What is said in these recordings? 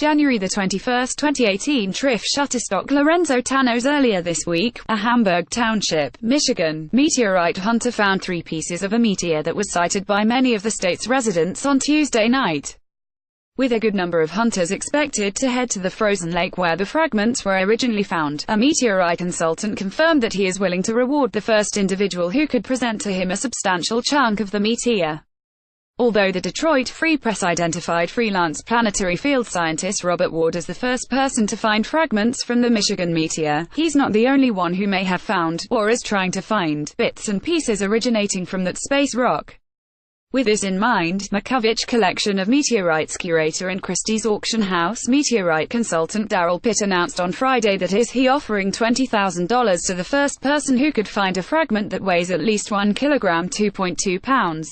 January 21, 2018. Triff Shutterstock. Lorenzo Tano's. Earlier this week, a Hamburg Township, Michigan, meteorite hunter found 3 pieces of a meteor that was sighted by many of the state's residents on Tuesday night. With a good number of hunters expected to head to the frozen lake where the fragments were originally found, a meteorite consultant confirmed that he is willing to reward the first individual who could present to him a substantial chunk of the meteor. Although the Detroit Free Press identified freelance planetary field scientist Robert Ward as the first person to find fragments from the Michigan meteor, he's not the only one who may have found, or is trying to find, bits and pieces originating from that space rock. With this in mind, Makovich Collection of Meteorites curator and Christie's auction house meteorite consultant Darrell Pitt announced on Friday that he offering $20,000 to the first person who could find a fragment that weighs at least 1 kilogram (2.2 pounds).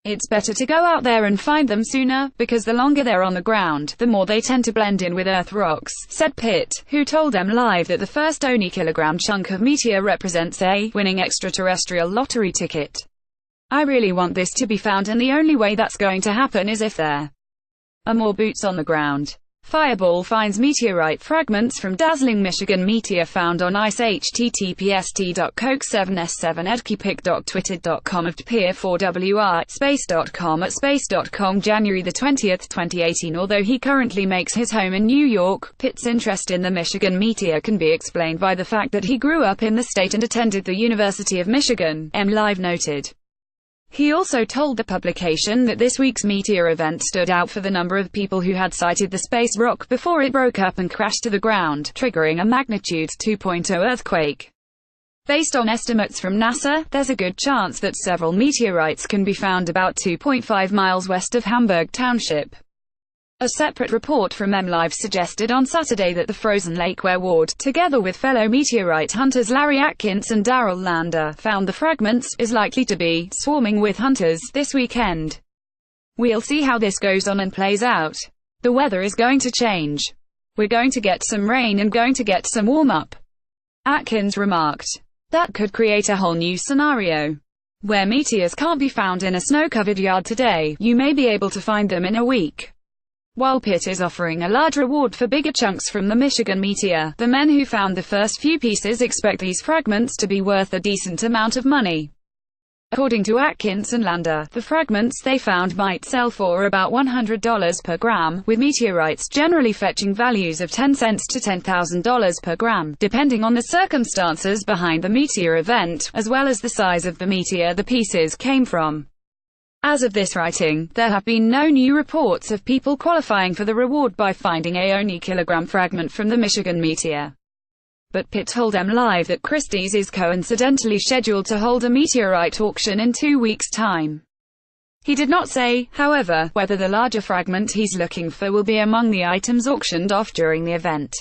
It's better to go out there and find them sooner, because the longer they're on the ground, the more they tend to blend in with Earth rocks, said Pitt, who told M Live that the first only kilogram chunk of meteor represents a winning extraterrestrial lottery ticket. I really want this to be found, and the only way that's going to happen is if there are more boots on the ground. Fireball finds meteorite fragments from dazzling Michigan meteor found on ice. https://t.coke7s7edkeypic.twitter.com of peer4wr space.com at space.com. January 20, 2018. Although he currently makes his home in New York, Pitt's interest in the Michigan meteor can be explained by the fact that he grew up in the state and attended the University of Michigan, M Live noted. He also told the publication that this week's meteor event stood out for the number of people who had sighted the space rock before it broke up and crashed to the ground, triggering a magnitude 2.0 earthquake. Based on estimates from NASA, there's a good chance that several meteorites can be found about 2.5 miles west of Hamburg Township. A separate report from M Live suggested on Saturday that the frozen lake where Ward, together with fellow meteorite hunters Larry Atkins and Darrell Lander, found the fragments, is likely to be swarming with hunters this weekend. We'll see how this goes on and plays out. The weather is going to change. We're going to get some rain and going to get some warm-up, Atkins remarked. That could create a whole new scenario. Where meteors can't be found in a snow-covered yard today, you may be able to find them in a week. While Pitt is offering a large reward for bigger chunks from the Michigan meteor, the men who found the first few pieces expect these fragments to be worth a decent amount of money. According to Atkins and Lander, the fragments they found might sell for about $100 per gram, with meteorites generally fetching values of 10 cents to $10,000 per gram, depending on the circumstances behind the meteor event, as well as the size of the meteor the pieces came from. As of this writing, there have been no new reports of people qualifying for the reward by finding a only kilogram fragment from the Michigan meteor. But Pitt told M Live that Christie's is coincidentally scheduled to hold a meteorite auction in 2 weeks' time. He did not say, however, whether the larger fragment he's looking for will be among the items auctioned off during the event.